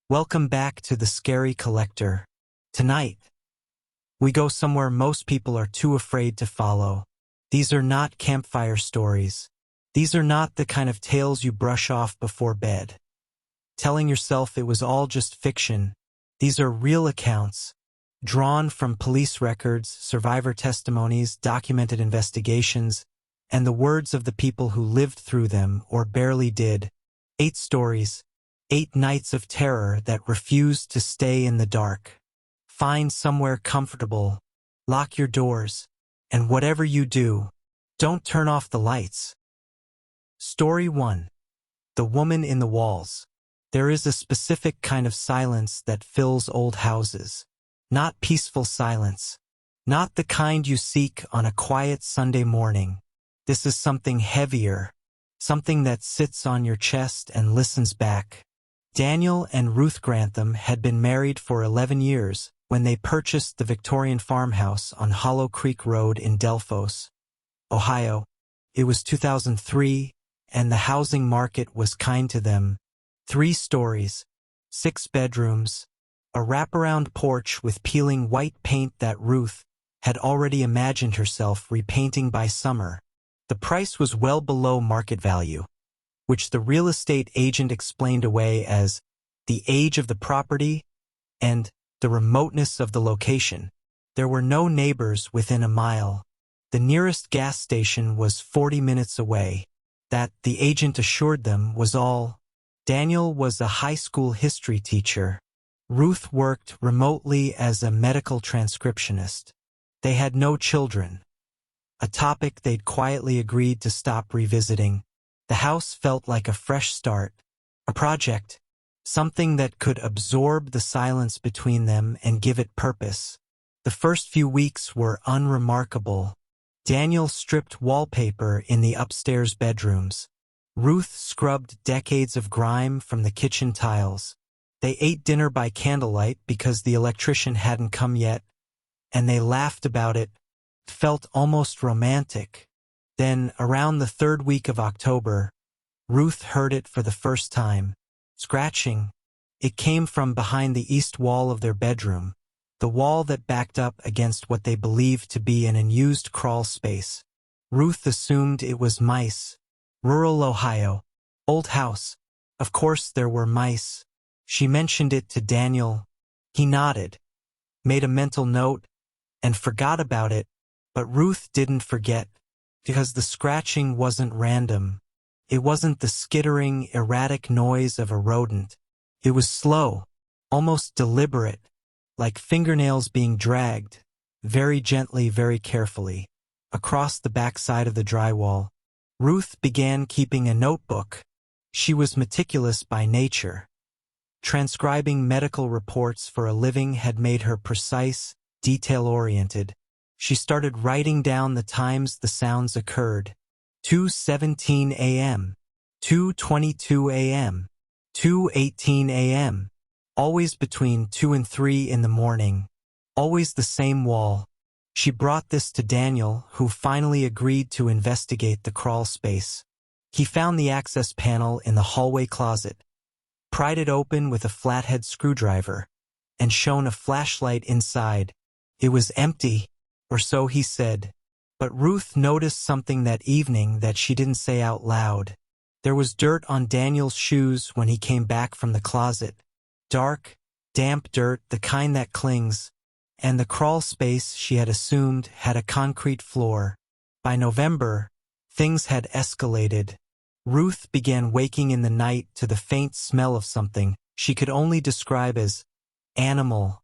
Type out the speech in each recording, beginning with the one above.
Welcome back to The Scary Collector. Tonight, we go somewhere most people are too afraid to follow. These are not campfire stories. These are not the kind of tales you brush off before bed, telling yourself it was all just fiction. These are real accounts, drawn from police records, survivor testimonies, documented investigations, and the words of the people who lived through them or barely did. 8 stories, 8 nights of terror that refused to stay in the dark. Find somewhere comfortable, lock your doors, and whatever you do, don't turn off the lights. Story 1. The Woman in the Walls. There is a specific kind of silence that fills old houses. Not peaceful silence. Not the kind you seek on a quiet Sunday morning. This is something heavier. Something that sits on your chest and listens back. Daniel and Ruth Grantham had been married for 11 years when they purchased the Victorian farmhouse on Hollow Creek Road in Delphos, Ohio. It was 2003, and the housing market was kind to them. 3 stories, 6 bedrooms, a wraparound porch with peeling white paint that Ruth had already imagined herself repainting by summer. The price was well below market value, which the real estate agent explained away as the age of the property and the remoteness of the location. There were no neighbors within a mile. The nearest gas station was 40 minutes away. That, the agent assured them, was all. Daniel was a high school history teacher. Ruth worked remotely as a medical transcriptionist. They had no children, a topic they'd quietly agreed to stop revisiting. The house felt like a fresh start, a project, something that could absorb the silence between them and give it purpose. The first few weeks were unremarkable. Daniel stripped wallpaper in the upstairs bedrooms. Ruth scrubbed decades of grime from the kitchen tiles. They ate dinner by candlelight because the electrician hadn't come yet, and they laughed about it, felt almost romantic. Then, around the 3rd week of October, Ruth heard it for the first time. Scratching. It came from behind the east wall of their bedroom, the wall that backed up against what they believed to be an unused crawl space. Ruth assumed it was mice. Rural Ohio. Old house. Of course there were mice. She mentioned it to Daniel. He nodded, made a mental note, and forgot about it. But Ruth didn't forget, because the scratching wasn't random. It wasn't the skittering, erratic noise of a rodent. It was slow, almost deliberate, like fingernails being dragged, very gently, very carefully, across the backside of the drywall. Ruth began keeping a notebook. She was meticulous by nature. Transcribing medical reports for a living had made her precise, detail-oriented. She started writing down the times the sounds occurred. 2:17 a.m., 2:22 a.m., 2:18 a.m., always between 2 and 3 in the morning, always the same wall. She brought this to Daniel, who finally agreed to investigate the crawl space. He found the access panel in the hallway closet, pried it open with a flathead screwdriver, and shone a flashlight inside. It was empty, or so he said. But Ruth noticed something that evening that she didn't say out loud. There was dirt on Daniel's shoes when he came back from the closet. Dark, damp dirt, the kind that clings. And the crawl space, she had assumed, had a concrete floor. By November, things had escalated. Ruth began waking in the night to the faint smell of something she could only describe as animal.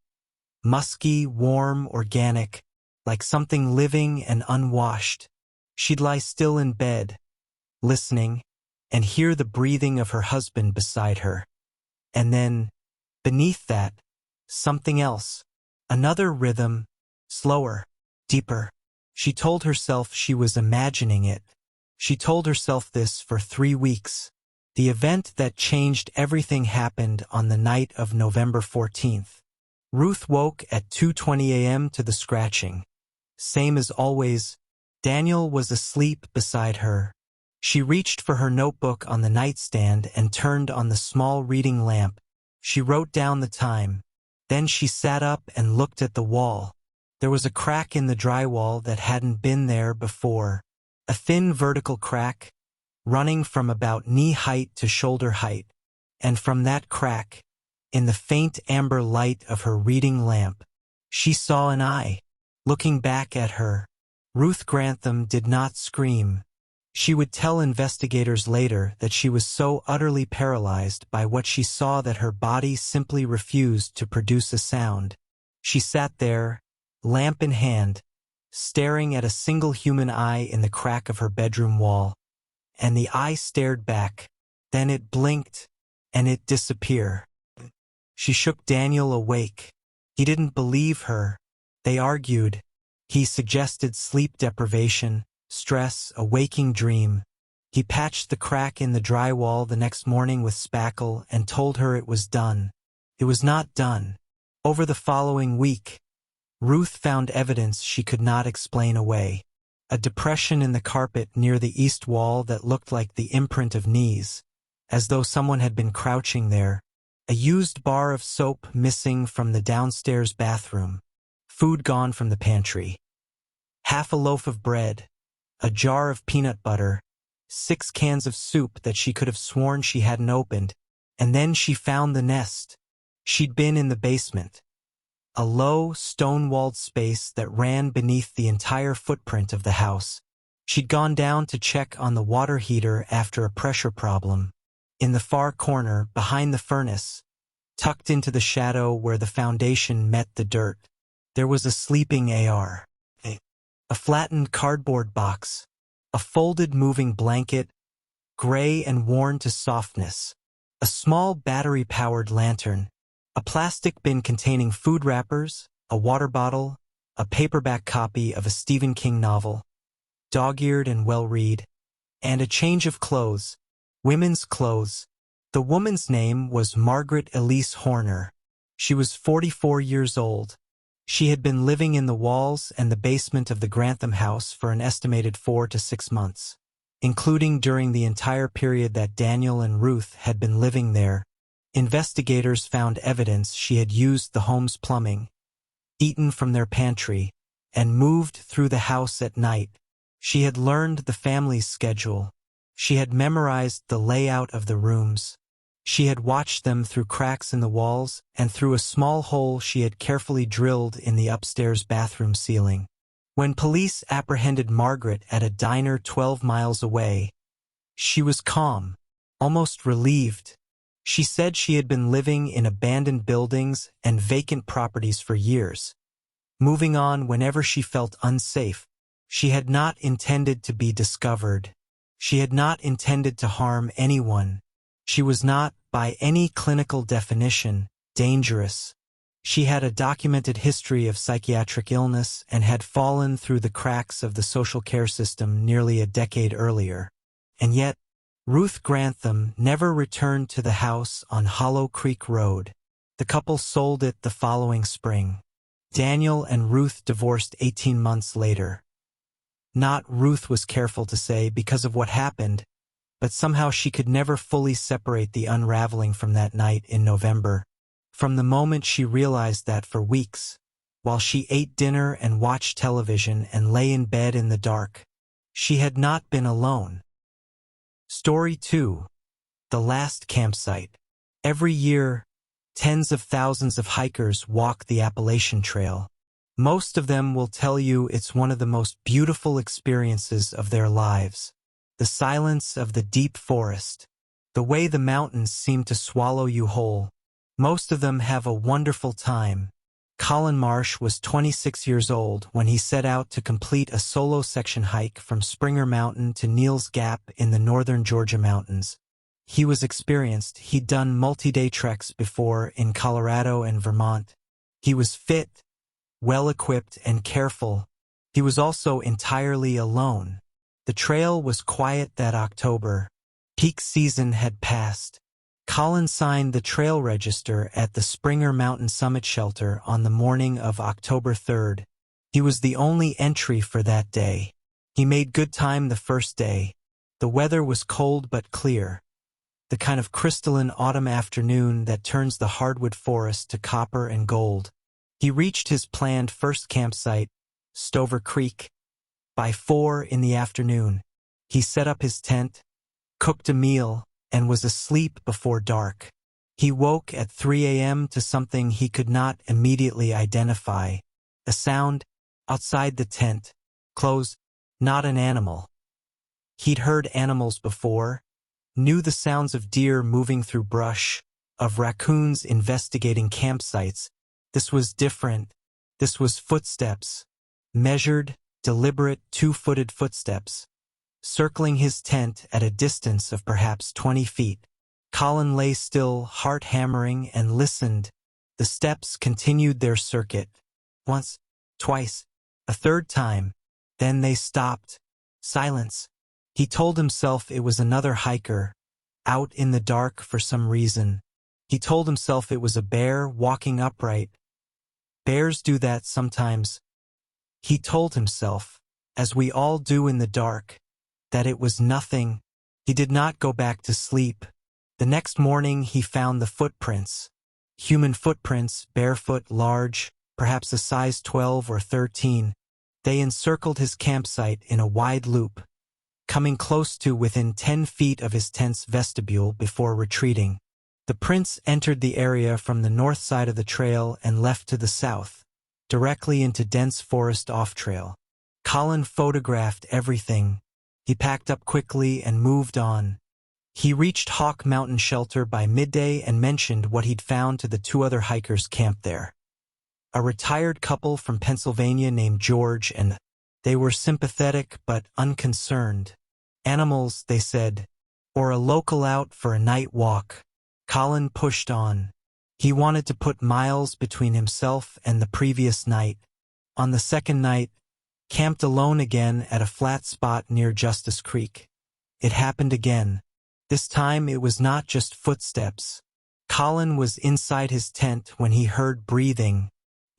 Musky, warm, organic, like something living and unwashed. She'd lie still in bed, listening, and hear the breathing of her husband beside her. And then, beneath that, something else. Another rhythm, slower, deeper. She told herself she was imagining it. She told herself this for 3 weeks. The event that changed everything happened on the night of November 14th. Ruth woke at 2:20 a.m. to the scratching. Same as always, Daniel was asleep beside her. She reached for her notebook on the nightstand and turned on the small reading lamp. She wrote down the time. Then she sat up and looked at the wall. There was a crack in the drywall that hadn't been there before. A thin vertical crack, running from about knee height to shoulder height. And from that crack, in the faint amber light of her reading lamp, she saw an eye, looking back at her. Ruth Grantham did not scream. She would tell investigators later that she was so utterly paralyzed by what she saw that her body simply refused to produce a sound. She sat there, lamp in hand, staring at a single human eye in the crack of her bedroom wall. And the eye stared back. Then it blinked, and it disappeared. She shook Daniel awake. He didn't believe her. They argued. He suggested sleep deprivation, stress, a waking dream. He patched the crack in the drywall the next morning with spackle and told her it was done. It was not done. Over the following week, Ruth found evidence she could not explain away. A depression in the carpet near the east wall that looked like the imprint of knees, as though someone had been crouching there. A used bar of soap missing from the downstairs bathroom. Food gone from the pantry. Half a loaf of bread. A jar of peanut butter. 6 cans of soup that she could have sworn she hadn't opened. And then she found the nest. She'd been in the basement. A low, stone-walled space that ran beneath the entire footprint of the house. She'd gone down to check on the water heater after a pressure problem. In the far corner, behind the furnace, tucked into the shadow where the foundation met the dirt, there was a sleeping AR. A flattened cardboard box. A folded moving blanket, gray and worn to softness. A small battery-powered lantern. A plastic bin containing food wrappers, a water bottle, a paperback copy of a Stephen King novel, dog-eared and well-read, and a change of clothes, women's clothes. The woman's name was Margaret Elise Horner. She was 44 years old. She had been living in the walls and the basement of the Grantham house for an estimated 4 to 6 months, including during the entire period that Daniel and Ruth had been living there. Investigators found evidence she had used the home's plumbing, eaten from their pantry, and moved through the house at night. She had learned the family's schedule. She had memorized the layout of the rooms. She had watched them through cracks in the walls and through a small hole she had carefully drilled in the upstairs bathroom ceiling. When police apprehended Margaret at a diner 12 miles away, she was calm, almost relieved. She said she had been living in abandoned buildings and vacant properties for years, moving on whenever she felt unsafe. She had not intended to be discovered. She had not intended to harm anyone. She was not, by any clinical definition, dangerous. She had a documented history of psychiatric illness and had fallen through the cracks of the social care system nearly a decade earlier. And yet, Ruth Grantham never returned to the house on Hollow Creek Road. The couple sold it the following spring. Daniel and Ruth divorced 18 months later. Not, Ruth was careful to say, because of what happened, but somehow she could never fully separate the unraveling from that night in November. From the moment she realized that for weeks, while she ate dinner and watched television and lay in bed in the dark, she had not been alone. Story 2. The Last Campsite. Every year, tens of thousands of hikers walk the Appalachian Trail. Most of them will tell you it's one of the most beautiful experiences of their lives. The silence of the deep forest. The way the mountains seem to swallow you whole. Most of them have a wonderful time. Colin Marsh was 26 years old when he set out to complete a solo section hike from Springer Mountain to Neal's Gap in the northern Georgia mountains. He was experienced. He'd done multi-day treks before in Colorado and Vermont. He was fit, well-equipped, and careful. He was also entirely alone. The trail was quiet that October. Peak season had passed. Colin signed the trail register at the Springer Mountain Summit Shelter on the morning of October 3rd. He was the only entry for that day. He made good time the first day. The weather was cold but clear. the kind of crystalline autumn afternoon that turns the hardwood forest to copper and gold. He reached his planned first campsite, Stover Creek, by 4 in the afternoon. He set up his tent, cooked a meal, and was asleep before dark. He woke at 3 a.m. to something he could not immediately identify. A sound outside the tent. Close, not an animal. He'd heard animals before, knew the sounds of deer moving through brush, of raccoons investigating campsites. This was different. This was footsteps. Measured, deliberate 2-footed footsteps. Circling his tent at a distance of perhaps 20 feet. Colin lay still, heart hammering, and listened. The steps continued their circuit. Once, twice, a third time. Then they stopped. Silence. He told himself it was another hiker, out in the dark for some reason. He told himself it was a bear walking upright. Bears do that sometimes. He told himself, as we all do in the dark, that it was nothing. He did not go back to sleep. The next morning he found the footprints. Human footprints, barefoot, large, perhaps a size 12 or 13. They encircled his campsite in a wide loop, coming close to within 10 feet of his tent's vestibule before retreating. The prints entered the area from the north side of the trail and left to the south, directly into dense forest off-trail. Colin photographed everything. He packed up quickly and moved on. He reached Hawk Mountain Shelter by midday and mentioned what he'd found to the 2 other hikers camped there. A retired couple from Pennsylvania named George, and they were sympathetic but unconcerned. Animals, they said, or a local out for a night walk. Colin pushed on. He wanted to put miles between himself and the previous night. On the second night, camped alone again at a flat spot near Justice Creek. It happened again. This time it was not just footsteps. Colin was inside his tent when he heard breathing.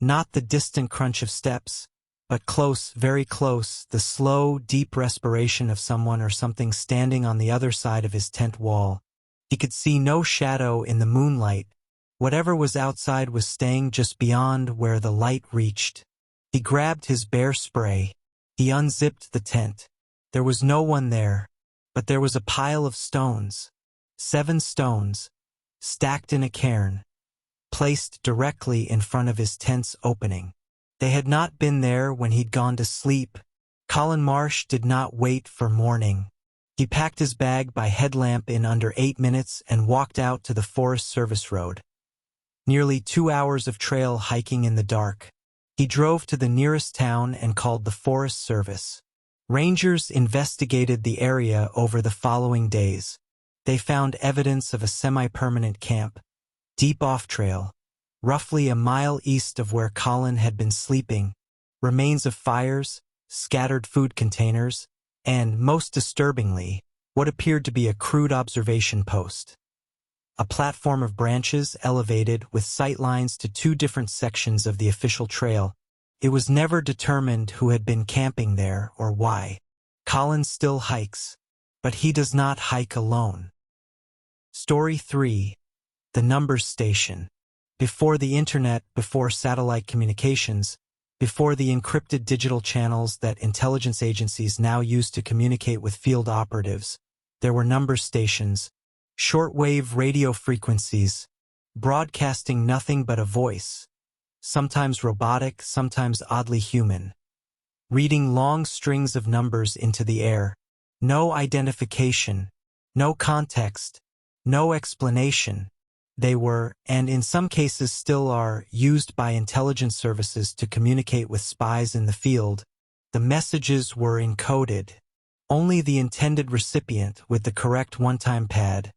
Not the distant crunch of steps, but close, very close, the slow, deep respiration of someone or something standing on the other side of his tent wall. He could see no shadow in the moonlight. Whatever was outside was staying just beyond where the light reached. He grabbed his bear spray. He unzipped the tent. There was no one there, but there was a pile of stones. 7 stones, stacked in a cairn, placed directly in front of his tent's opening. They had not been there when he'd gone to sleep. Colin Marsh did not wait for morning. He packed his bag by headlamp in under 8 minutes and walked out to the Forest Service Road. Nearly 2 hours of trail hiking in the dark. He drove to the nearest town and called the Forest Service. Rangers investigated the area over the following days. They found evidence of a semi-permanent camp, deep off-trail, roughly a mile east of where Colin had been sleeping, remains of fires, scattered food containers, and, most disturbingly, what appeared to be a crude observation post. A platform of branches elevated with sight lines to 2 different sections of the official trail. It was never determined who had been camping there or why. Colin still hikes, but he does not hike alone. Story 3. The Numbers Station. Before the internet, before satellite communications, before the encrypted digital channels that intelligence agencies now use to communicate with field operatives, there were number stations, shortwave radio frequencies, broadcasting nothing but a voice, sometimes robotic, sometimes oddly human, reading long strings of numbers into the air. No identification, no context, no explanation. They were, and in some cases still are, used by intelligence services to communicate with spies in the field. The messages were encoded. Only the intended recipient with the correct one-time pad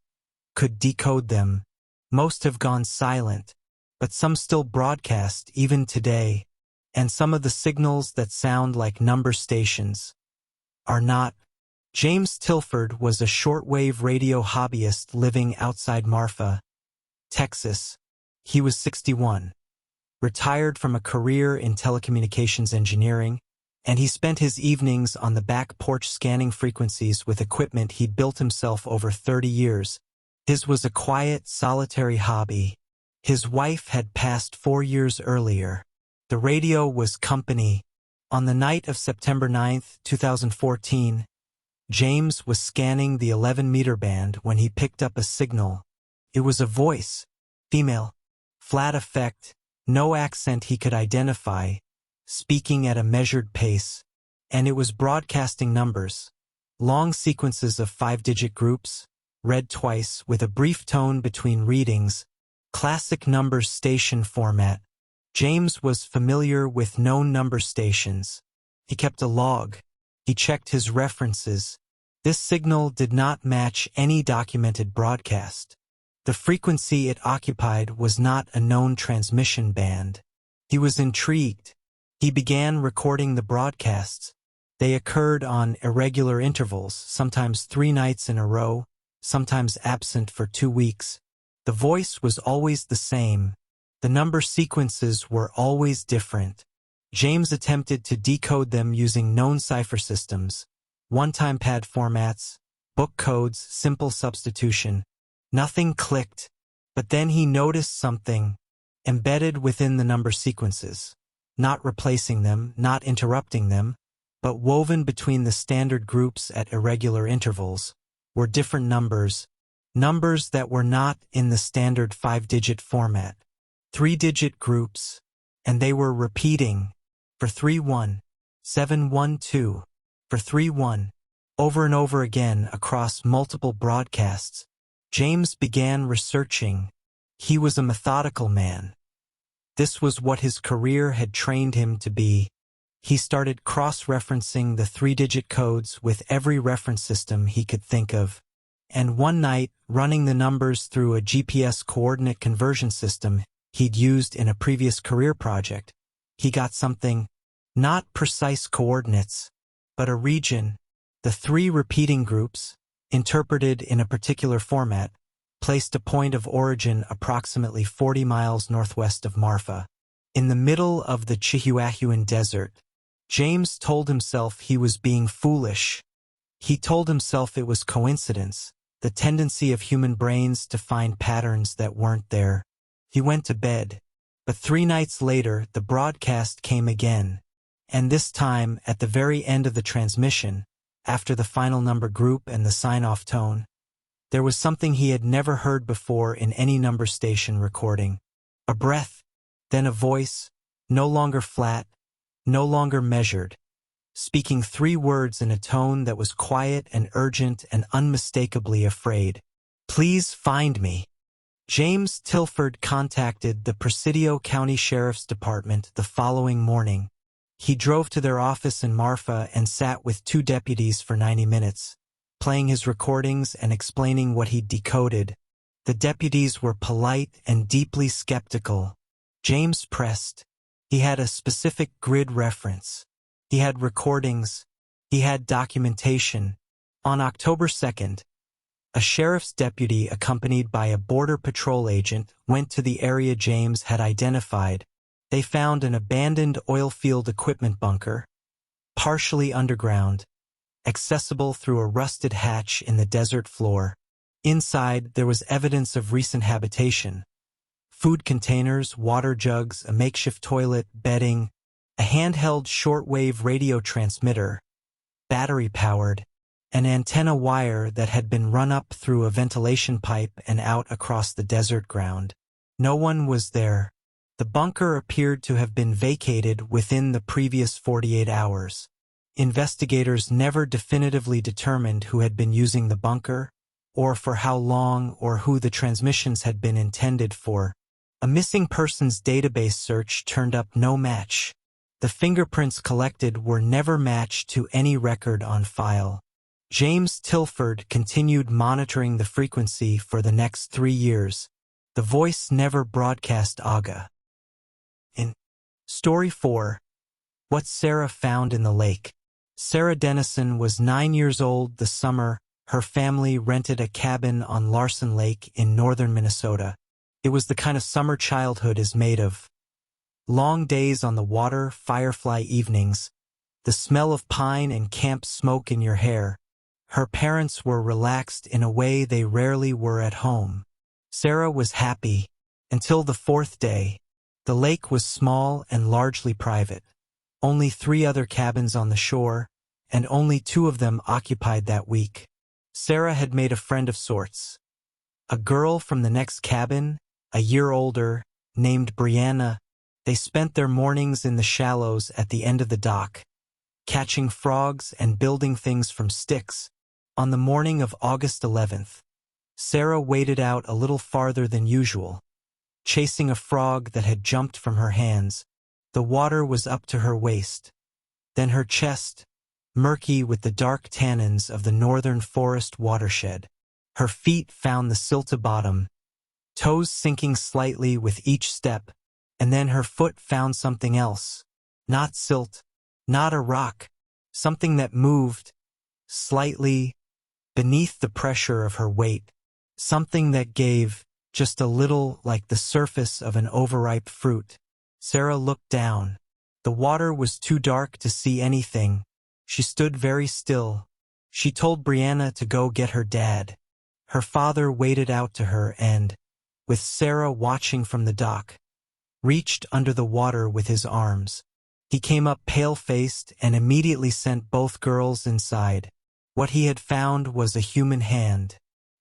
could decode them. Most have gone silent, but some still broadcast even today, and some of the signals that sound like number stations are not. James Tilford was a shortwave radio hobbyist living outside Marfa, Texas. He was 61, retired from a career in telecommunications engineering, and he spent his evenings on the back porch scanning frequencies with equipment he'd built himself over 30 years. His was a quiet, solitary hobby. His wife had passed 4 years earlier. The radio was company. On the night of September 9, 2014, James was scanning the 11-meter band when he picked up a signal. It was a voice, female, flat effect, no accent he could identify, speaking at a measured pace, and it was broadcasting numbers, long sequences of 5-digit groups, read twice with a brief tone between readings, classic number station format. James was familiar with known number stations. He kept a log. He checked his references. This signal did not match any documented broadcast. The frequency it occupied was not a known transmission band. He was intrigued. He began recording the broadcasts. They occurred on irregular intervals, sometimes 3 nights in a row, sometimes absent for 2 weeks. The voice was always the same. The number sequences were always different. James attempted to decode them using known cipher systems, one-time pad formats, book codes, simple substitution. Nothing clicked, but then he noticed something embedded within the number sequences, not replacing them, not interrupting them, but woven between the standard groups at irregular intervals, were different numbers, numbers that were not in the standard 5-digit format. 3-digit groups, and they were repeating for 3-1, 7-1-2, for 3-1, over and over again across multiple broadcasts. James began researching. He was a methodical man. This was what his career had trained him to be. He started cross-referencing the 3-digit codes with every reference system he could think of. And one night, running the numbers through a GPS coordinate conversion system he'd used in a previous career project, he got something, not precise coordinates, but a region. The 3 repeating groups, interpreted in a particular format, placed a point of origin approximately 40 miles northwest of Marfa, in the middle of the Chihuahuan Desert. James told himself he was being foolish. He told himself it was coincidence, the tendency of human brains to find patterns that weren't there. He went to bed, but 3 nights later the broadcast came again, and this time at the very end of the transmission, after the final number group and the sign-off tone, there was something he had never heard before in any number station recording. A breath, then a voice, no longer flat, no longer measured, speaking 3 words in a tone that was quiet and urgent and unmistakably afraid. "Please find me." James Tilford contacted the Presidio County Sheriff's Department the following morning. He drove to their office in Marfa and sat with 2 deputies for 90 minutes, playing his recordings and explaining what he'd decoded. The deputies were polite and deeply skeptical. James pressed. He had a specific grid reference. He had recordings. He had documentation. On October 2nd, a sheriff's deputy accompanied by a border patrol agent went to the area James had identified. They found an abandoned oil field equipment bunker, partially underground, accessible through a rusted hatch in the desert floor. Inside, there was evidence of recent habitation. Food containers, water jugs, a makeshift toilet, bedding, a handheld shortwave radio transmitter, battery-powered, an antenna wire that had been run up through a ventilation pipe and out across the desert ground. No one was there. The bunker appeared to have been vacated within the previous 48 hours. Investigators never definitively determined who had been using the bunker, or for how long, or who the transmissions had been intended for. A missing persons database search turned up no match. The fingerprints collected were never matched to any record on file. James Tilford continued monitoring the frequency for the next 3 years. The voice never broadcast AGA. In Story 4, What Sarah Found in the Lake. Sarah Dennison was 9 years old the summer her family rented a cabin on Larson Lake in northern Minnesota. It was the kind of summer childhood is made of. Long days on the water, firefly evenings, the smell of pine and camp smoke in your hair, Her parents were relaxed in a way they rarely were at home. Sarah was happy until the fourth day. The lake was small and largely private. Only 3 other cabins on the shore, and only 2 of them occupied that week. Sarah had made a friend of sorts. A girl from the next cabin, a year older, named Brianna. They spent their mornings in the shallows at the end of the dock, catching frogs and building things from sticks. On the morning of August 11th, Sarah waded out a little farther than usual, chasing a frog that had jumped from her hands. The water was up to her waist, then her chest, murky with the dark tannins of the northern forest watershed. Her feet found the silted bottom, toes sinking slightly with each step, and then her foot found something else. Not silt, not a rock, something that moved, slightly, beneath the pressure of her weight, something that gave, just a little like the surface of an overripe fruit. Sarah looked down. The water was too dark to see anything. She stood very still. She told Brianna to go get her dad. Her father waded out to her and, with Sarah watching from the dock, reached under the water with his arms. He came up pale-faced and immediately sent both girls inside. What he had found was a human hand.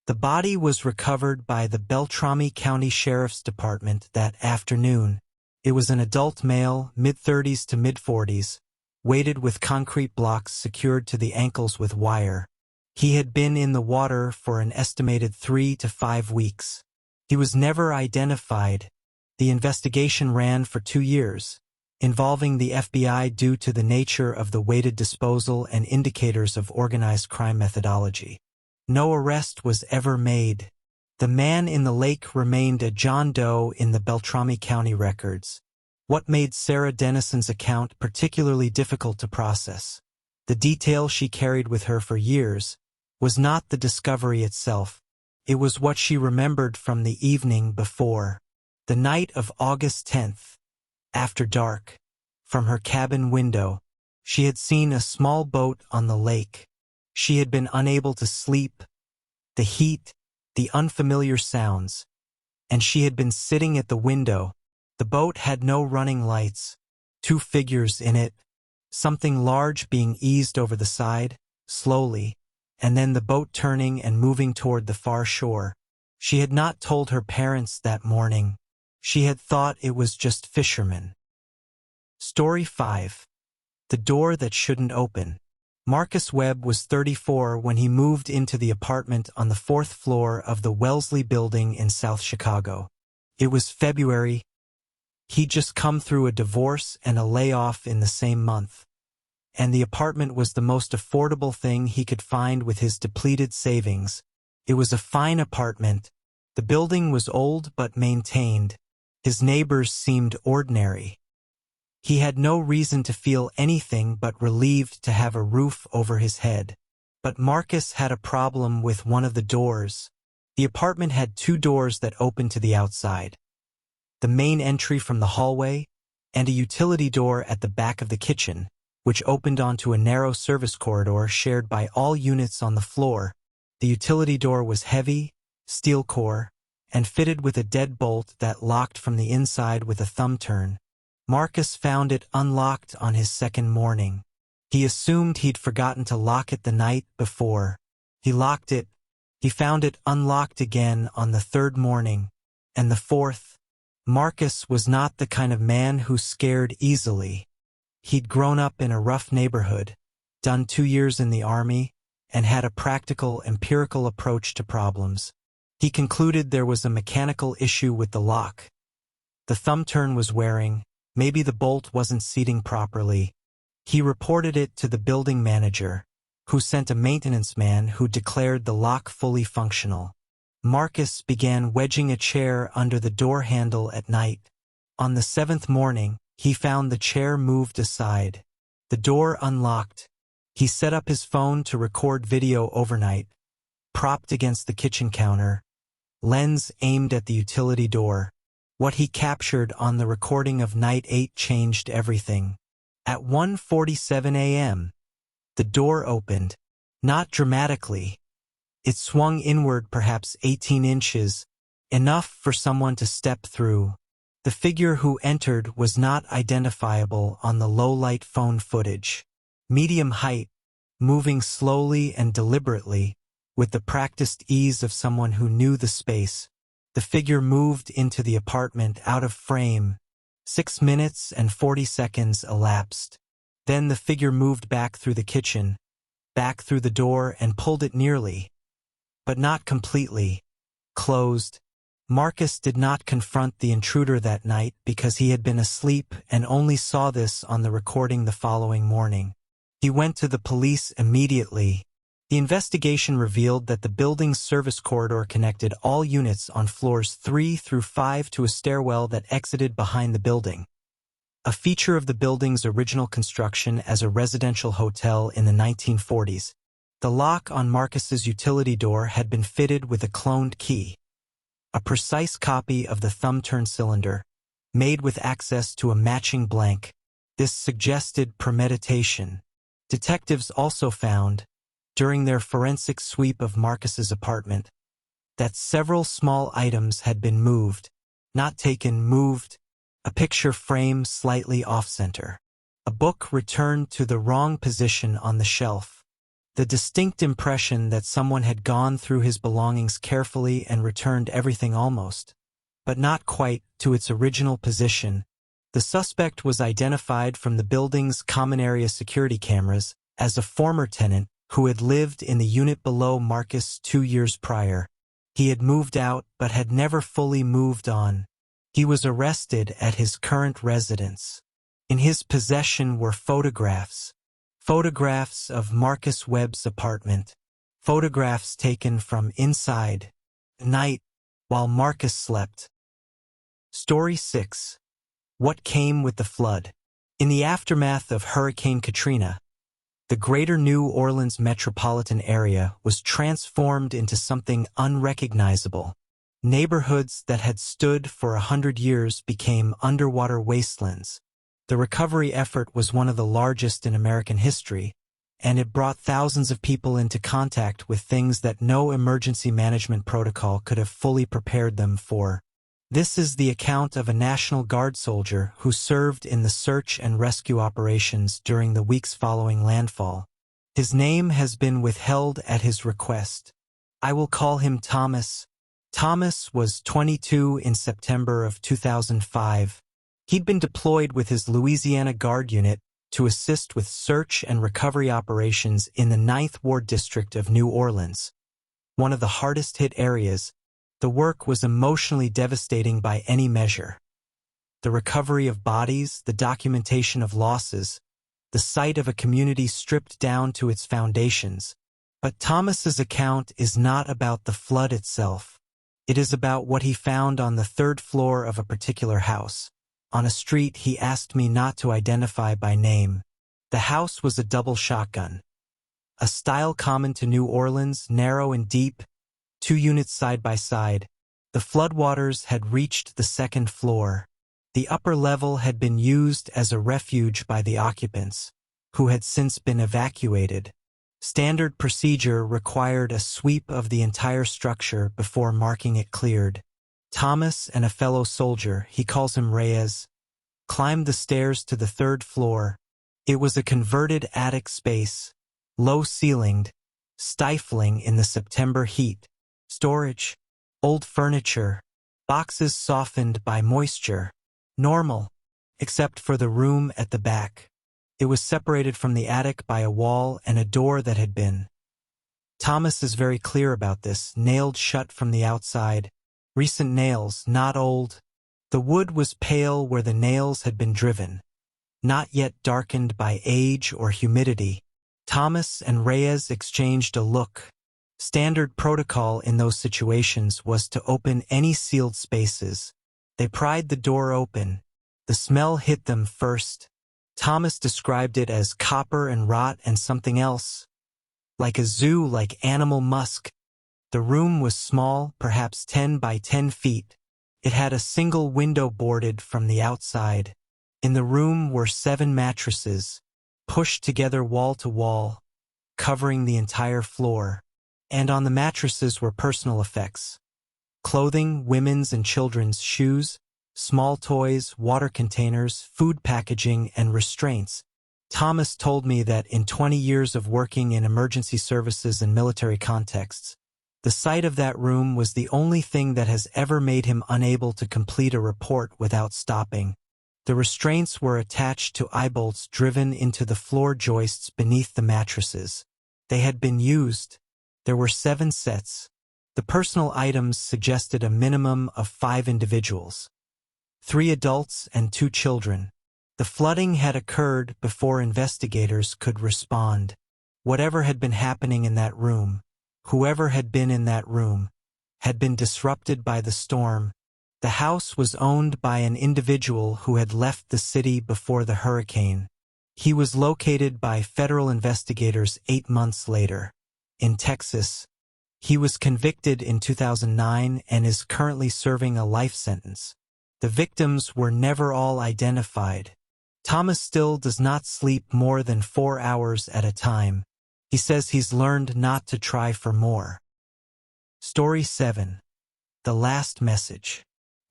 The body was recovered by the Beltrami County Sheriff's Department that afternoon. It was an adult male, mid-30s to mid-40s, weighted with concrete blocks secured to the ankles with wire. He had been in the water for an estimated 3 to 5 weeks. He was never identified. The investigation ran for 2 years, involving the FBI due to the nature of the weighted disposal and indicators of organized crime methodology. No arrest was ever made. The man in the lake remained a John Doe in the Beltrami County records. What made Sarah Dennison's account particularly difficult to process, the detail she carried with her for years, was not the discovery itself. It was what she remembered from the evening before. The night of August 10th, after dark, from her cabin window, she had seen a small boat on the lake. She had been unable to sleep, the heat, the unfamiliar sounds, and she had been sitting at the window. The boat had no running lights, 2 figures in it, something large being eased over the side, slowly, and then the boat turning and moving toward the far shore. She had not told her parents that morning. She had thought it was just fishermen. Story 5. The Door That Shouldn't Open. Marcus Webb was 34 when he moved into the apartment on the 4th floor of the Wellesley Building in South Chicago. It was February. He'd just come through a divorce and a layoff in the same month, and the apartment was the most affordable thing he could find with his depleted savings. It was a fine apartment. The building was old but maintained. His neighbors seemed ordinary. He had no reason to feel anything but relieved to have a roof over his head. But Marcus had a problem with one of the doors. The apartment had 2 doors that opened to the outside, the main entry from the hallway, and a utility door at the back of the kitchen, which opened onto a narrow service corridor shared by all units on the floor. The utility door was heavy, steel core, and fitted with a deadbolt that locked from the inside with a thumb turn. Marcus found it unlocked on his second morning. He assumed he'd forgotten to lock it the night before. He locked it. He found it unlocked again on the 3rd morning, and the 4th. Marcus was not the kind of man who scared easily. He'd grown up in a rough neighborhood, done 2 years in the army, and had a practical, empirical approach to problems. He concluded there was a mechanical issue with the lock. The thumb turn was wearing, maybe the bolt wasn't seating properly. He reported it to the building manager, who sent a maintenance man who declared the lock fully functional. Marcus began wedging a chair under the door handle at night. On the 7th morning, he found the chair moved aside. The door unlocked. He set up his phone to record video overnight, propped against the kitchen counter, lens aimed at the utility door. What he captured on the recording of night 8 changed everything. At 1:47 a.m., the door opened. Not dramatically. It swung inward perhaps 18 inches, enough for someone to step through. The figure who entered was not identifiable on the low-light phone footage. Medium height, moving slowly and deliberately, with the practiced ease of someone who knew the space. The figure moved into the apartment out of frame. 6 minutes and 40 seconds elapsed. Then the figure moved back through the kitchen, back through the door and pulled it nearly, but not completely, closed. Marcus did not confront the intruder that night because he had been asleep and only saw this on the recording the following morning. He went to the police immediately. The investigation revealed that the building's service corridor connected all units on floors 3 through 5 to a stairwell that exited behind the building. A feature of the building's original construction as a residential hotel in the 1940s, the lock on Marcus's utility door had been fitted with a cloned key. A precise copy of the thumb-turn cylinder, made with access to a matching blank. This suggested premeditation. Detectives also found, during their forensic sweep of Marcus's apartment, that several small items had been moved, not taken, moved, a picture frame slightly off-center, a book returned to the wrong position on the shelf. The distinct impression that someone had gone through his belongings carefully and returned everything almost, but not quite, to its original position. The suspect was identified from the building's common area security cameras as a former tenant who had lived in the unit below Marcus 2 years prior. He had moved out but had never fully moved on. He was arrested at his current residence. In his possession were photographs of Marcus Webb's apartment, photographs taken from inside, night, while Marcus slept. Story 6. What came with the flood? In the aftermath of Hurricane Katrina, the greater New Orleans metropolitan area was transformed into something unrecognizable. Neighborhoods that had stood for 100 years became underwater wastelands. The recovery effort was one of the largest in American history, and it brought thousands of people into contact with things that no emergency management protocol could have fully prepared them for. This is the account of a National Guard soldier who served in the search and rescue operations during the weeks following landfall. His name has been withheld at his request. I will call him Thomas. Thomas was 22 in September of 2005. He'd been deployed with his Louisiana Guard unit to assist with search and recovery operations in the 9th Ward District of New Orleans, one of the hardest-hit areas. The work was emotionally devastating by any measure. The recovery of bodies, the documentation of losses, the sight of a community stripped down to its foundations. But Thomas's account is not about the flood itself. It is about what he found on the 3rd floor of a particular house. On a street he asked me not to identify by name. The house was a double shotgun. A style common to New Orleans, narrow and deep, 2 units side by side. The floodwaters had reached the 2nd floor. The upper level had been used as a refuge by the occupants, who had since been evacuated. Standard procedure required a sweep of the entire structure before marking it cleared. Thomas and a fellow soldier, he calls him Reyes, climbed the stairs to the 3rd floor. It was a converted attic space, low-ceilinged, stifling in the September heat. Storage, old furniture, boxes softened by moisture. Normal, except for the room at the back. It was separated from the attic by a wall and a door that had been. Thomas is very clear about this, nailed shut from the outside. Recent nails, not old. The wood was pale where the nails had been driven, not yet darkened by age or humidity. Thomas and Reyes exchanged a look. Standard protocol in those situations was to open any sealed spaces. They pried the door open. The smell hit them first. Thomas described it as copper and rot and something else. Like a zoo, like animal musk. The room was small, perhaps 10 by 10 feet. It had a single window boarded from the outside. In the room were 7 mattresses, pushed together wall to wall. covering the entire floor. And on the mattresses were personal effects. Clothing, women's and children's shoes, small toys, water containers, food packaging, and restraints. Thomas told me that in 20 years of working in emergency services and military contexts, the sight of that room was the only thing that has ever made him unable to complete a report without stopping. The restraints were attached to eye-bolts driven into the floor joists beneath the mattresses. They had been used. There were 7 sets. The personal items suggested a minimum of 5 individuals. 3 adults and 2 children. The flooding had occurred before investigators could respond. Whatever had been happening in that room, whoever had been in that room, had been disrupted by the storm. The house was owned by an individual who had left the city before the hurricane. He was located by federal investigators 8 months later. In Texas, he was convicted in 2009 and is currently serving a life sentence. The victims were never all identified. Thomas still does not sleep more than 4 hours at a time. He says he's learned not to try for more. Story 7. The Last Message.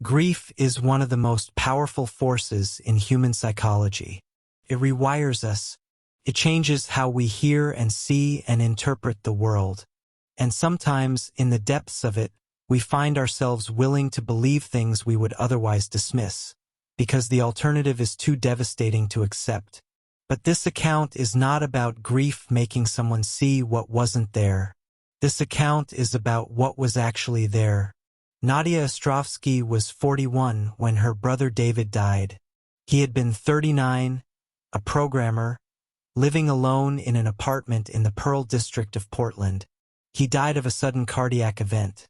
Grief is one of the most powerful forces in human psychology. It rewires us. It changes how we hear and see and interpret the world. And sometimes, in the depths of it, we find ourselves willing to believe things we would otherwise dismiss, because the alternative is too devastating to accept. But this account is not about grief making someone see what wasn't there. This account is about what was actually there. Nadia Ostrovsky was 41 when her brother David died. He had been 39, a programmer, living alone in an apartment in the Pearl District of Portland. He died of a sudden cardiac event.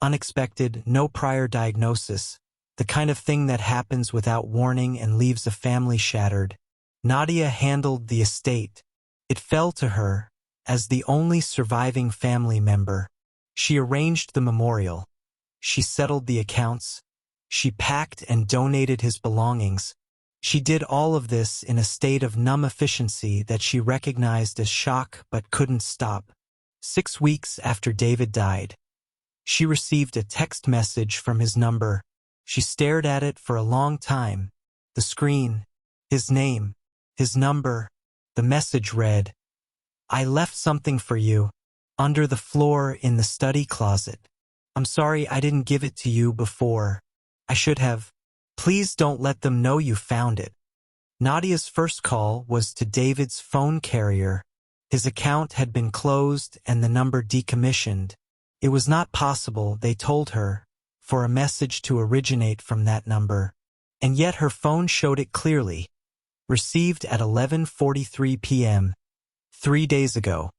Unexpected, no prior diagnosis, the kind of thing that happens without warning and leaves a family shattered. Nadia handled the estate. It fell to her, as the only surviving family member. She arranged the memorial. She settled the accounts. She packed and donated his belongings. She did all of this in a state of numb efficiency that she recognized as shock but couldn't stop. 6 weeks after David died, she received a text message from his number. She stared at it for a long time. The screen, his name, his number. The message read, "I left something for you, under the floor in the study closet. I'm sorry I didn't give it to you before. I should have. Please don't let them know you found it." Nadia's first call was to David's phone carrier. His account had been closed and the number decommissioned. It was not possible, they told her, for a message to originate from that number. And yet her phone showed it clearly. Received at 11:43 p.m. 3 days ago,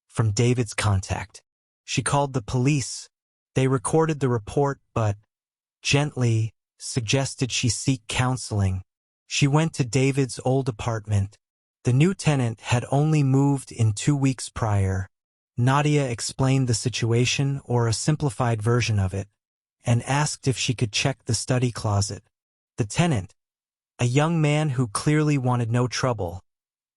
from David's contact. She called the police. They recorded the report, but, gently, suggested she seek counseling. She went to David's old apartment. The new tenant had only moved in 2 weeks prior. Nadia explained the situation, or a simplified version of it, and asked if she could check the study closet. The tenant, a young man who clearly wanted no trouble,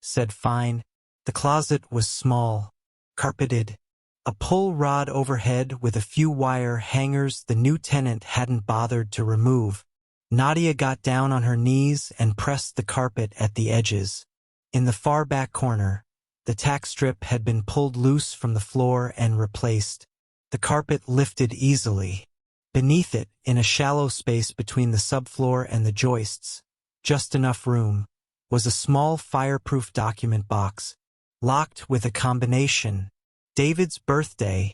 said fine. The closet was small, carpeted, a pull rod overhead with a few wire hangers the new tenant hadn't bothered to remove. Nadia got down on her knees and pressed the carpet at the edges. In the far back corner, the tack strip had been pulled loose from the floor and replaced. The carpet lifted easily. Beneath it, in a shallow space between the subfloor and the joists, just enough room, was a small fireproof document box, locked with a combination. David's birthday.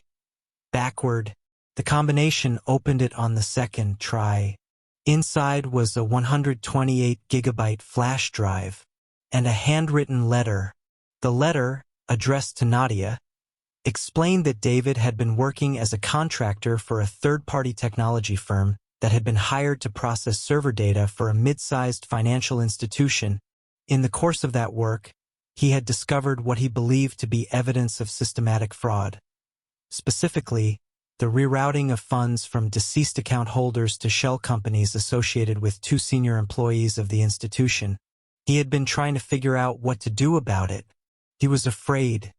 Backward. The combination opened it on the second try. Inside was a 128-gigabyte flash drive, and a handwritten letter. The letter, addressed to Nadia, explained that David had been working as a contractor for a third-party technology firm that had been hired to process server data for a mid-sized financial institution. In the course of that work, he had discovered what he believed to be evidence of systematic fraud. Specifically, the rerouting of funds from deceased account holders to shell companies associated with 2 senior employees of the institution. He had been trying to figure out what to do about it. He was afraid.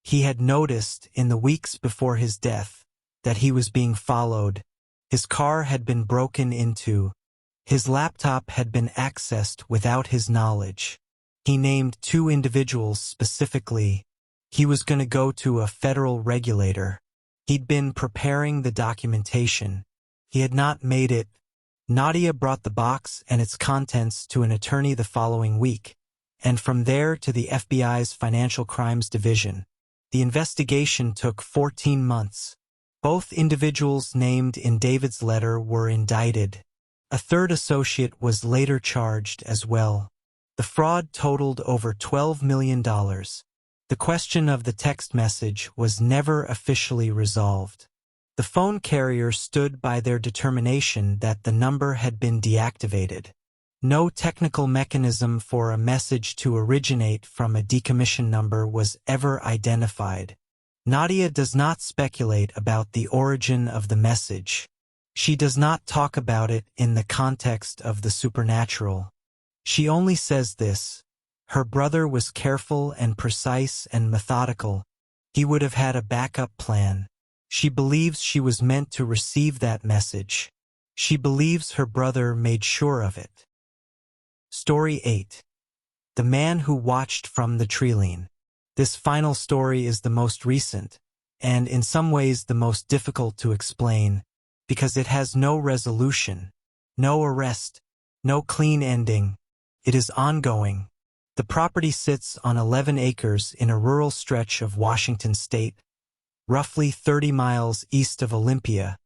He had noticed, in the weeks before his death, that he was being followed. His car had been broken into. His laptop had been accessed without his knowledge. He named 2 individuals specifically. He was going to go to a federal regulator. He'd been preparing the documentation. He had not made it. Nadia brought the box and its contents to an attorney the following week, and from there to the FBI's Financial Crimes Division. The investigation took 14 months. Both individuals named in David's letter were indicted. A third associate was later charged as well. The fraud totaled over $12 million. The question of the text message was never officially resolved. The phone carrier stood by their determination that the number had been deactivated. No technical mechanism for a message to originate from a decommissioned number was ever identified. Nadia does not speculate about the origin of the message. She does not talk about it in the context of the supernatural. She only says this: her brother was careful and precise and methodical. He would have had a backup plan. She believes she was meant to receive that message. She believes her brother made sure of it. Story 8. The Man Who Watched from the Treeline. This final story is the most recent, and in some ways the most difficult to explain, because it has no resolution, no arrest, no clean ending. It is ongoing. The property sits on 11 acres in a rural stretch of Washington state, roughly 30 miles east of Olympia.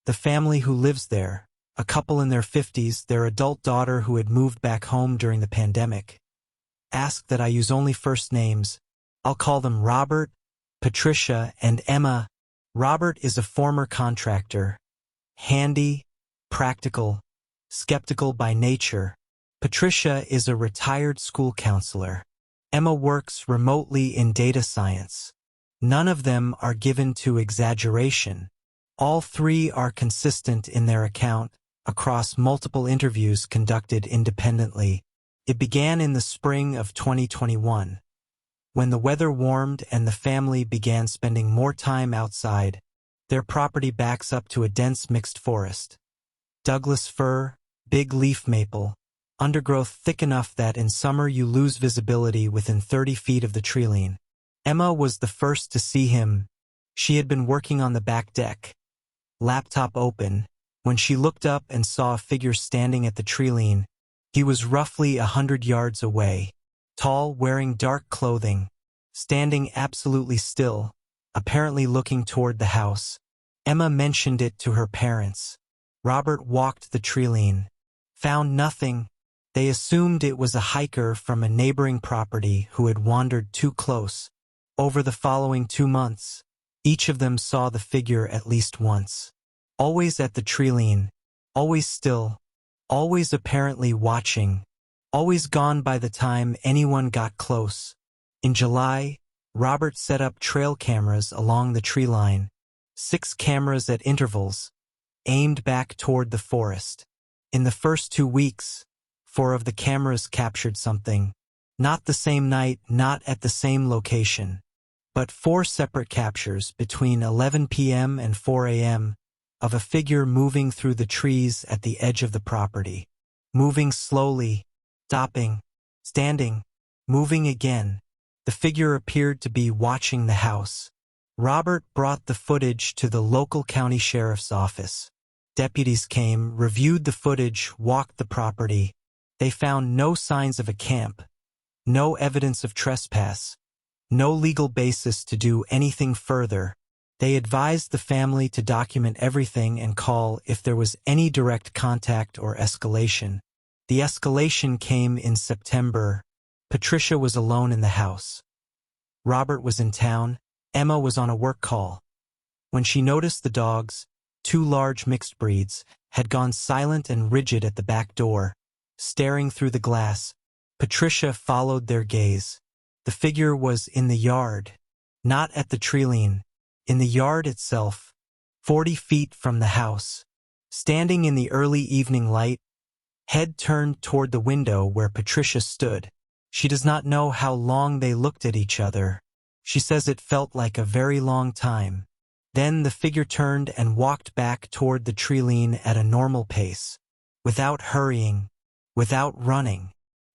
The family who lives there, a couple in their 50s, their adult daughter who had moved back home during the pandemic, ask that I use only first names. I'll call them Robert, Patricia, and Emma. Robert is a former contractor, handy, practical, skeptical by nature. Patricia is a retired school counselor. Emma works remotely in data science. None of them are given to exaggeration. All 3 are consistent in their account across multiple interviews conducted independently. It began in the spring of 2021. When the weather warmed and the family began spending more time outside. Their property backs up to a dense mixed forest. Douglas fir, big leaf maple, undergrowth thick enough that in summer you lose visibility within 30 feet of the treeline. Emma was the first to see him. She had been working on the back deck, laptop open, when she looked up and saw a figure standing at the treeline. He was roughly 100 yards away, tall, wearing dark clothing, standing absolutely still, apparently looking toward the house. Emma mentioned it to her parents. Robert walked the treeline, found nothing. They assumed it was a hiker from a neighboring property who had wandered too close. Over the following 2 months, each of them saw the figure at least once. Always at the treeline, always still, always apparently watching, always gone by the time anyone got close. In July, Robert set up trail cameras along the tree line, 6 cameras at intervals, aimed back toward the forest. In the first 2 weeks, 4 of the cameras captured something. Not the same night, not at the same location, but 4 separate captures between 11 p.m. and 4 a.m. of a figure moving through the trees at the edge of the property. Moving slowly, stopping, standing, moving again. The figure appeared to be watching the house. Robert brought the footage to the local county sheriff's office. Deputies came, reviewed the footage, walked the property. They found no signs of a camp, no evidence of trespass, no legal basis to do anything further. They advised the family to document everything and call if there was any direct contact or escalation. The escalation came in September. Patricia was alone in the house. Robert was in town. Emma was on a work call. When she noticed the dogs, 2 large mixed breeds, had gone silent and rigid at the back door, staring through the glass, Patricia followed their gaze. The figure was in the yard, not at the treeline, in the yard itself, 40 feet from the house, standing in the early evening light, head turned toward the window where Patricia stood. She does not know how long they looked at each other. She says it felt like a very long time. Then the figure turned and walked back toward the Treeline at a normal pace, without hurrying, without running,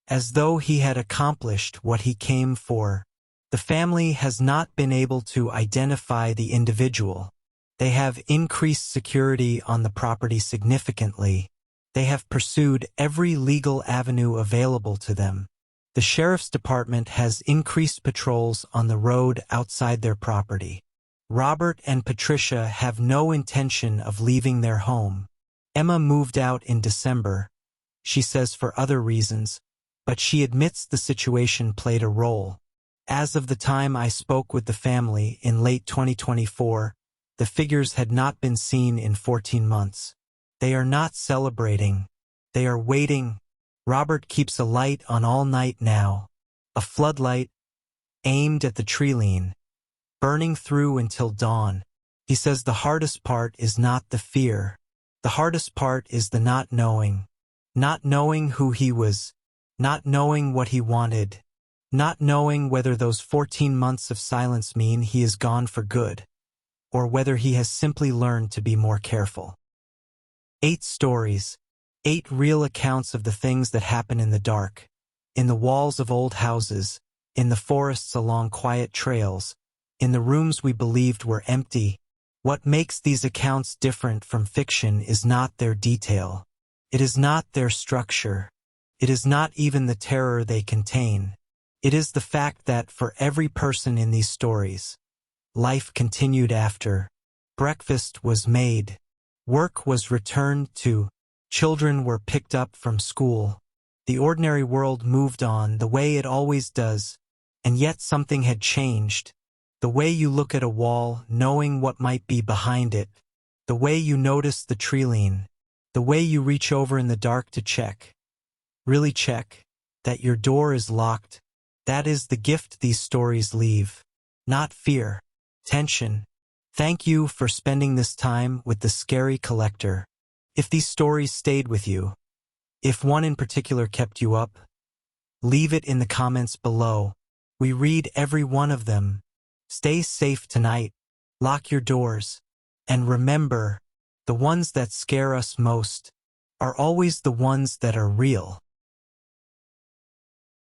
as though he had accomplished what he came for. The family has not been able to identify the individual. They have increased security on the property significantly. They have pursued every legal avenue available to them. The sheriff's department has increased patrols on the road outside their property. Robert and Patricia have no intention of leaving their home. Emma moved out in December, she says for other reasons, but she admits the situation played a role. As of the time I spoke with the family in late 2024, the figures had not been seen in 14 months. They are not celebrating. They are waiting. Robert keeps a light on all night now, a floodlight aimed at the Treeline, burning through until dawn. He says the hardest part is not the fear. The hardest part is the not knowing who he was, not knowing what he wanted, not knowing whether those 14 months of silence mean he is gone for good, or whether he has simply learned to be more careful. 8 stories, 8 real accounts of the things that happen in the dark, in the walls of old houses, in the forests along quiet trails, in the rooms we believed were empty. What makes these accounts different from fiction is not their detail. It is not their structure. It is not even the terror they contain. It is the fact that for every person in these stories, life continued after. Breakfast was made. Work was returned to. Children were picked up from school. The ordinary world moved on the way it always does, and yet something had changed. The way you look at a wall, knowing what might be behind it. The way you notice the Treeline. The way you reach over in the dark to check. Really check that your door is locked. That is the gift these stories leave. Not fear. Tension. Thank you for spending this time with the Scary Collector. If these stories stayed with you, if one in particular kept you up, leave it in the comments below. We read every one of them. Stay safe tonight. Lock your doors. And remember, the ones that scare us most are always the ones that are real.